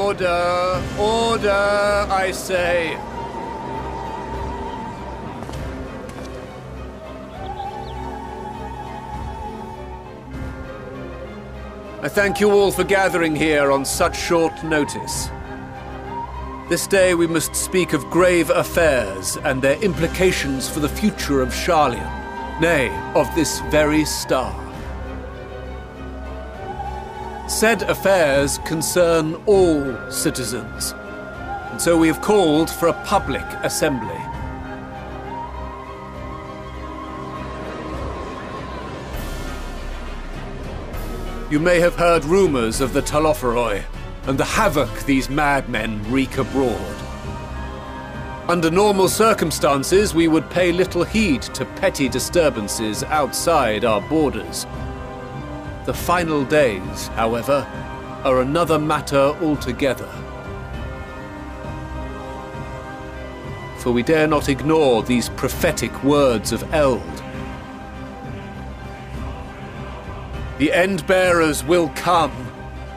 Order! Order, I say! I thank you all for gathering here on such short notice. This day we must speak of grave affairs and their implications for the future of Sharlayan, nay, of this very star. Said affairs concern all citizens, and so we have called for a public assembly. You may have heard rumors of the Talopheroi and the havoc these madmen wreak abroad. Under normal circumstances, we would pay little heed to petty disturbances outside our borders. The final days, however, are another matter altogether. For we dare not ignore these prophetic words of Eld. The Endbearers will come,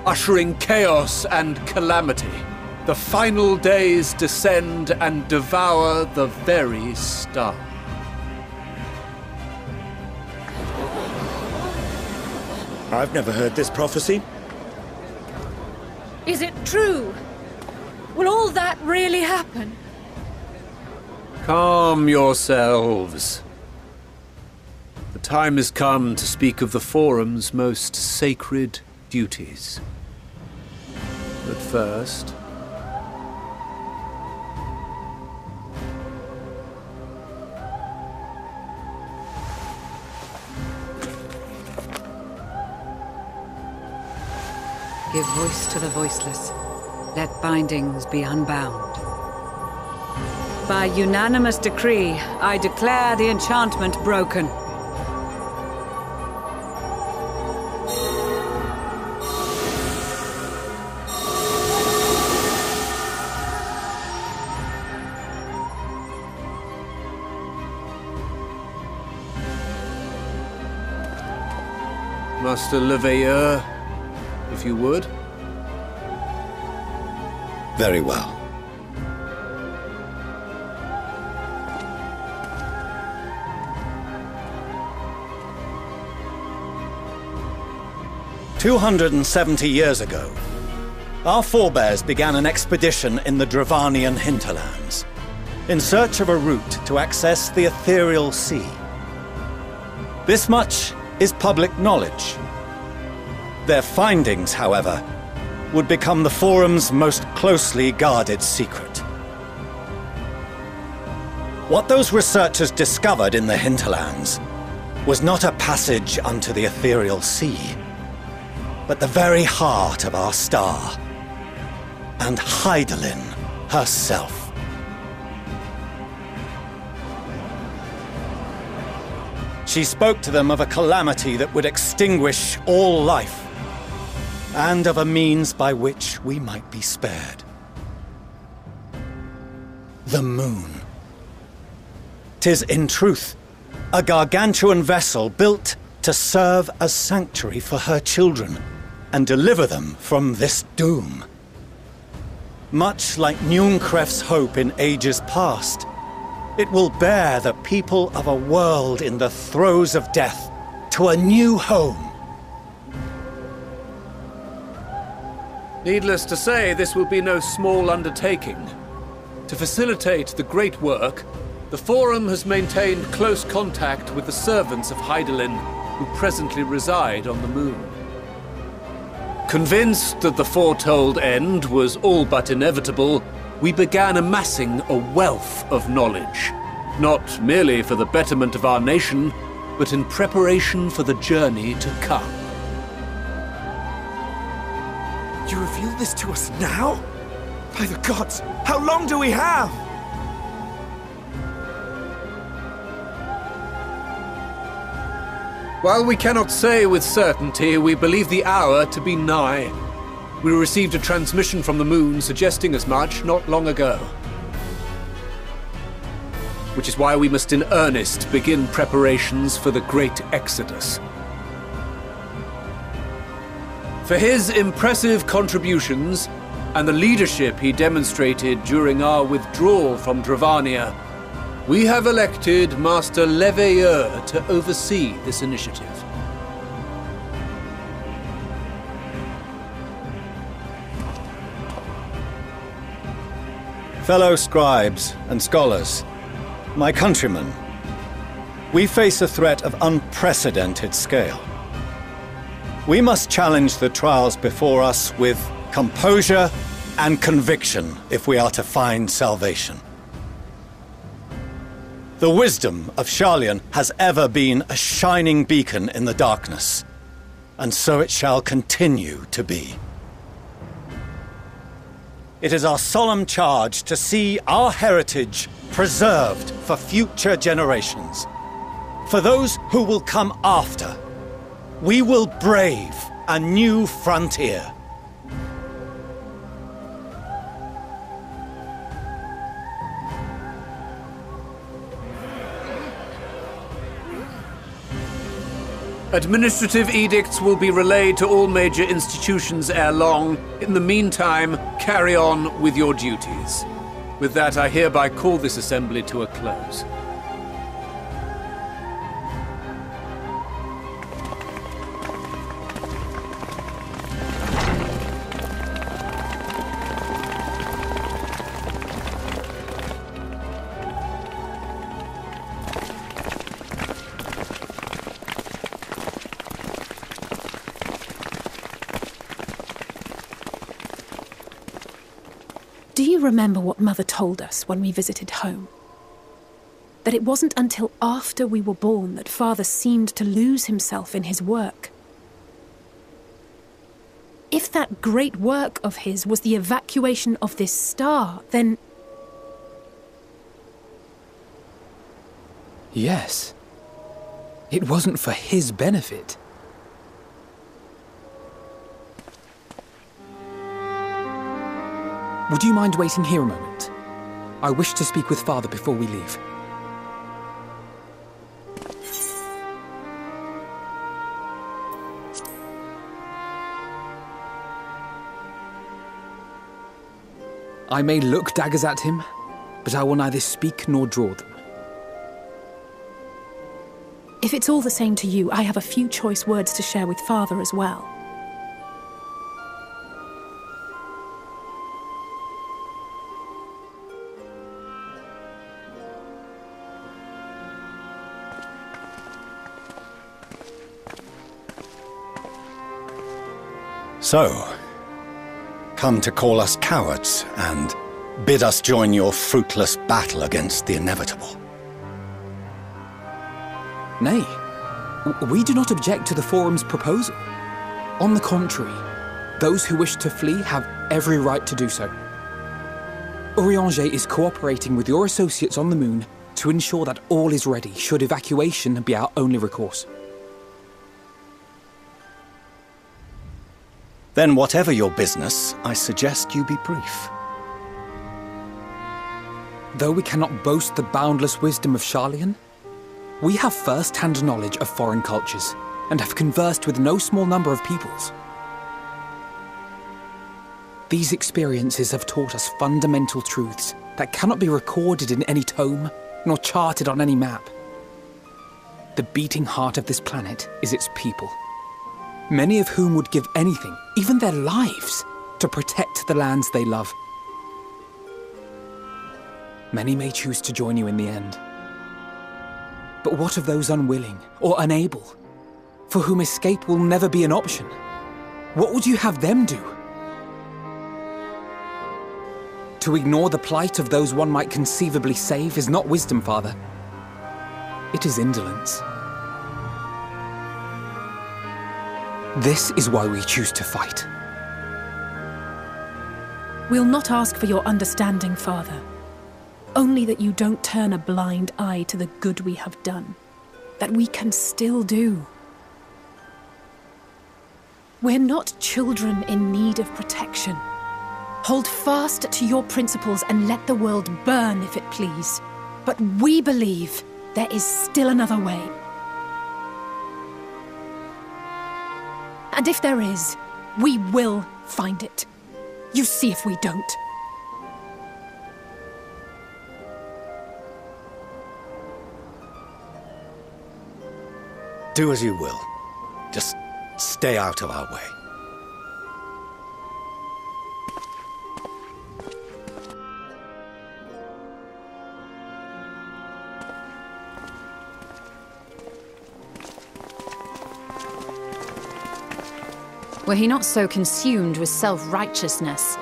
ushering chaos and calamity. The final days descend and devour the very star. I've never heard this prophecy. Is it true? Will all that really happen? Calm yourselves. The time has come to speak of the Forum's most sacred duties. But first... Give voice to the voiceless. Let bindings be unbound. By unanimous decree, I declare the enchantment broken. Master Leveilleur, if you would. Very well. "270 years ago, our forebears began an expedition in the Dravanian hinterlands, in search of a route to access the ethereal sea. This much is public knowledge. Their findings, however, would become the Forum's most closely guarded secret. What those researchers discovered in the hinterlands was not a passage unto the ethereal sea, but the very heart of our star, and Hydaelyn herself. She spoke to them of a calamity that would extinguish all life, and of a means by which we might be spared. The moon. 'Tis in truth a gargantuan vessel built to serve as sanctuary for her children and deliver them from this doom. Much like Nunkref's hope in ages past, it will bear the people of a world in the throes of death to a new home. Needless to say, this will be no small undertaking. To facilitate the great work, the Forum has maintained close contact with the servants of Hydaelyn, who presently reside on the moon. Convinced that the foretold end was all but inevitable, we began amassing a wealth of knowledge, not merely for the betterment of our nation, but in preparation for the journey to come. You reveal this to us now? By the gods, how long do we have? While we cannot say with certainty, we believe the hour to be nigh. We received a transmission from the moon suggesting as much not long ago. Which is why we must in earnest begin preparations for the great exodus. For his impressive contributions, and the leadership he demonstrated during our withdrawal from Dravania, we have elected Master Leveilleur to oversee this initiative. Fellow scribes and scholars, my countrymen, we face a threat of unprecedented scale. We must challenge the trials before us with composure and conviction if we are to find salvation. The wisdom of Sharlayan has ever been a shining beacon in the darkness, and so it shall continue to be. It is our solemn charge to see our heritage preserved for future generations. For those who will come after, we will brave a new frontier. Administrative edicts will be relayed to all major institutions ere long. In the meantime, carry on with your duties. With that, I hereby call this assembly to a close. Do you remember what Mother told us when we visited home? That it wasn't until after we were born that Father seemed to lose himself in his work. If that great work of his was the evacuation of this star, then... Yes. It wasn't for his benefit. Would you mind waiting here a moment? I wish to speak with Father before we leave. I may look daggers at him, but I will neither speak nor draw them. If it's all the same to you, I have a few choice words to share with Father as well. So, come to call us cowards and bid us join your fruitless battle against the inevitable. Nay, we do not object to the Forum's proposal. On the contrary, those who wish to flee have every right to do so. Urianger is cooperating with your associates on the moon to ensure that all is ready should evacuation be our only recourse. Then whatever your business, I suggest you be brief. Though we cannot boast the boundless wisdom of Sharlayan, we have first-hand knowledge of foreign cultures and have conversed with no small number of peoples. These experiences have taught us fundamental truths that cannot be recorded in any tome nor charted on any map. The beating heart of this planet is its people, many of whom would give anything, even their lives, to protect the lands they love. Many may choose to join you in the end. But what of those unwilling or unable, for whom escape will never be an option? What would you have them do? To ignore the plight of those one might conceivably save is not wisdom, Father. It is indolence. This is why we choose to fight. We'll not ask for your understanding, Father. Only that you don't turn a blind eye to the good we have done. That we can still do. We're not children in need of protection. Hold fast to your principles and let the world burn if it please. But we believe there is still another way. And if there is, we will find it. You see if we don't. Do as you will. Just stay out of our way. Were he not so consumed with self-righteousness,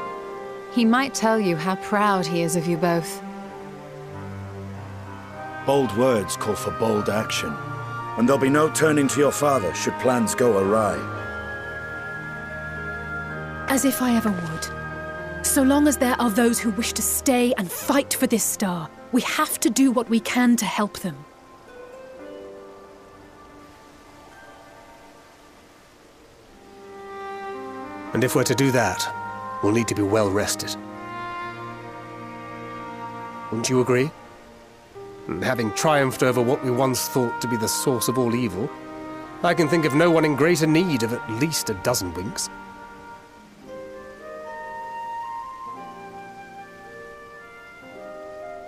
he might tell you how proud he is of you both. Bold words call for bold action, and there'll be no turning to your father should plans go awry. As if I ever would. So long as there are those who wish to stay and fight for this star, we have to do what we can to help them. And if we're to do that, we'll need to be well rested. Wouldn't you agree? And having triumphed over what we once thought to be the source of all evil, I can think of no one in greater need of at least a dozen winks.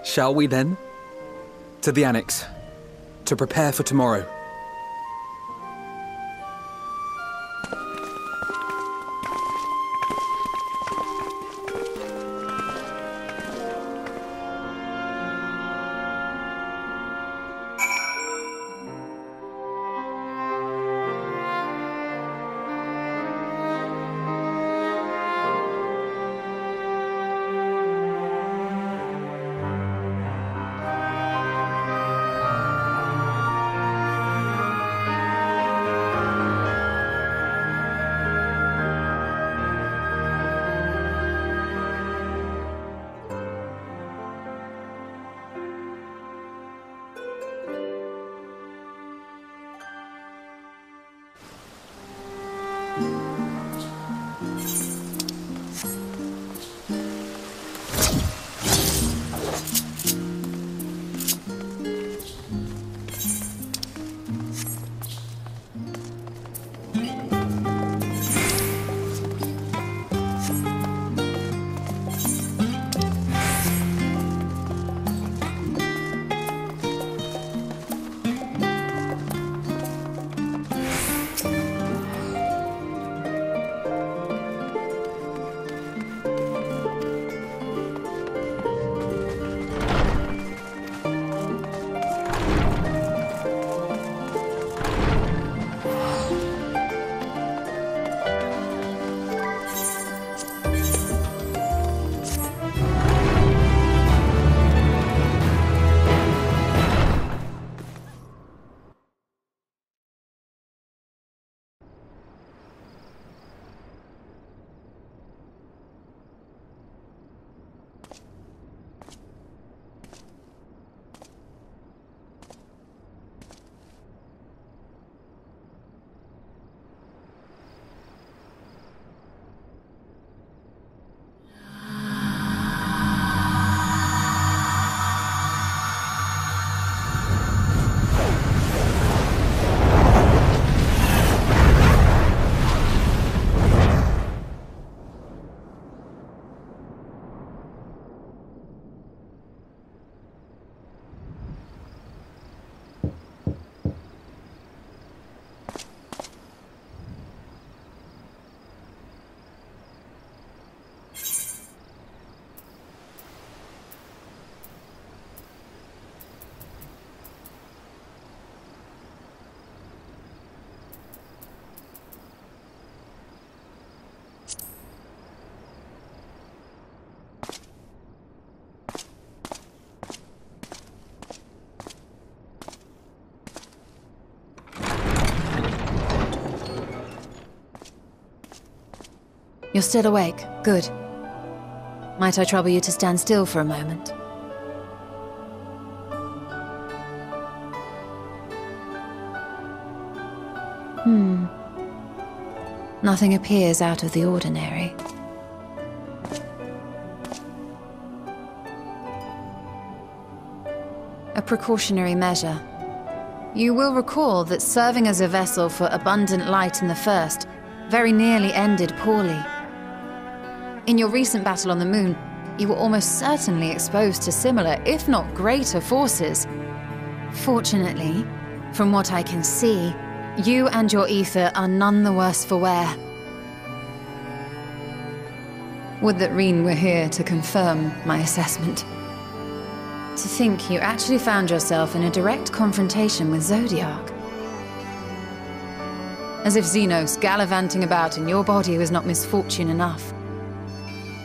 Shall we then? To the Annex, to prepare for tomorrow. You're still awake. Good. Might I trouble you to stand still for a moment? Nothing appears out of the ordinary. A precautionary measure. You will recall that serving as a vessel for abundant light in the first very nearly ended poorly. In your recent battle on the moon, you were almost certainly exposed to similar, if not greater, forces. Fortunately, from what I can see, you and your ether are none the worse for wear. Would that Reen were here to confirm my assessment. To think you actually found yourself in a direct confrontation with Zodiark. As if Xenos gallivanting about in your body was not misfortune enough.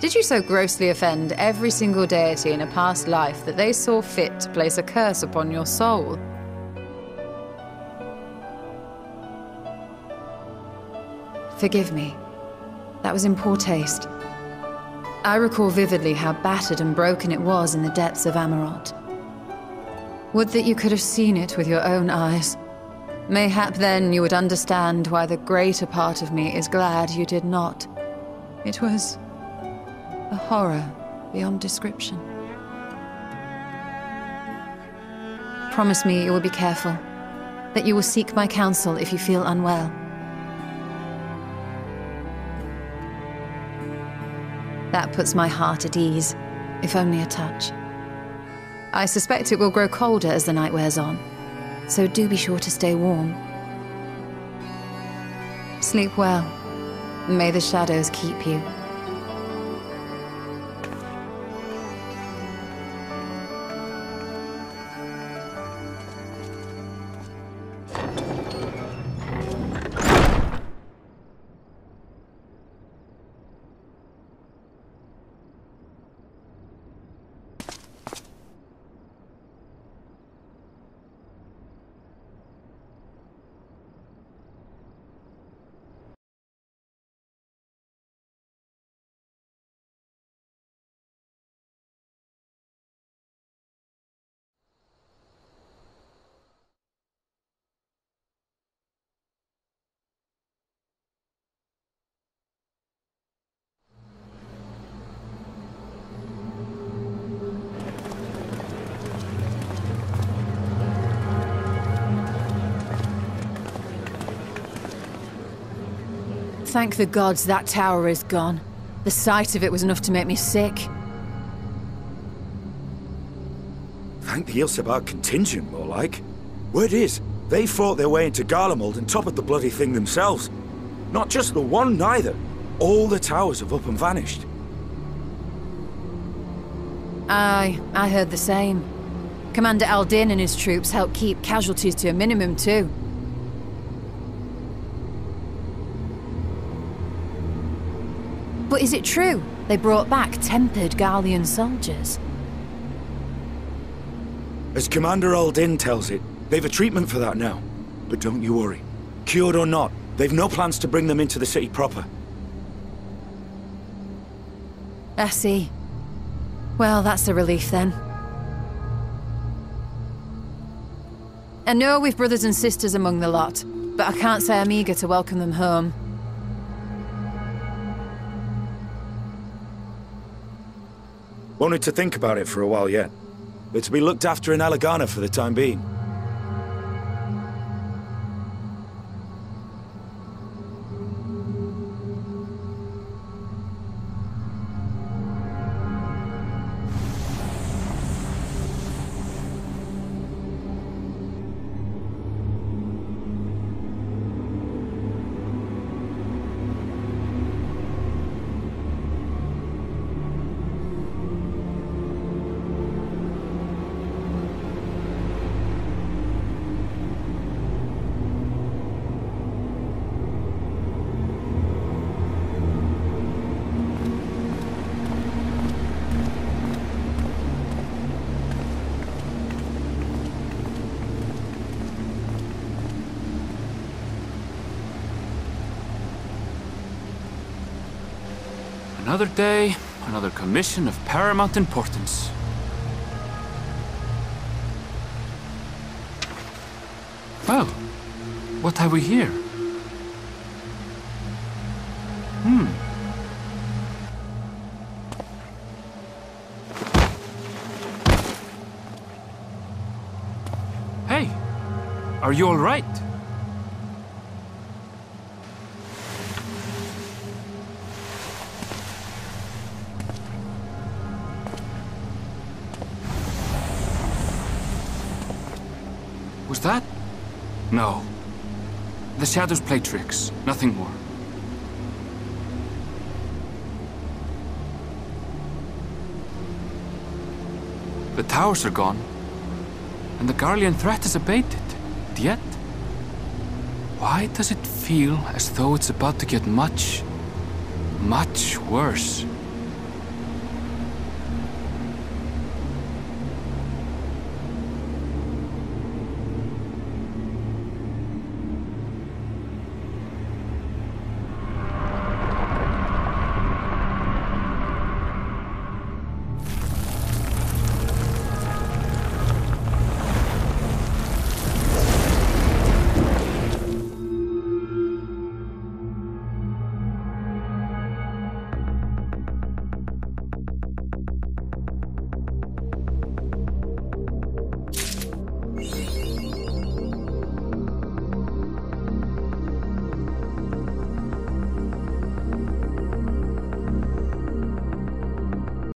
Did you so grossly offend every single deity in a past life that they saw fit to place a curse upon your soul? Forgive me. That was in poor taste. I recall vividly how battered and broken it was in the depths of Amarant. Would that you could have seen it with your own eyes. Mayhap then you would understand why the greater part of me is glad you did not. It was a horror beyond description. Promise me you will be careful, that you will seek my counsel if you feel unwell. That puts my heart at ease, if only a touch. I suspect it will grow colder as the night wears on, so do be sure to stay warm. Sleep well. May the shadows keep you. Thank the gods that tower is gone. The sight of it was enough to make me sick. Thank the Ilsebar contingent, more like. Word is, they fought their way into Garlemald and toppled the bloody thing themselves. Not just the one, neither. All the towers have up and vanished. Aye, I heard the same. Commander Aldin and his troops helped keep casualties to a minimum, too. But is it true they brought back tempered Garlean soldiers? As Commander Aldin tells it, they've a treatment for that now. But don't you worry. Cured or not, they've no plans to bring them into the city proper. I see. Well, that's a relief then. I know we've brothers and sisters among the lot, but I can't say I'm eager to welcome them home. Wanted to think about it for a while yet. They're to be looked after in Alagana for the time being. Another day, another commission of paramount importance. Well, what have we here? Hey, are you all right? Was that? No. The shadows play tricks, nothing more. The towers are gone, and the Garlean threat is abated. And yet, why does it feel as though it's about to get much, much worse?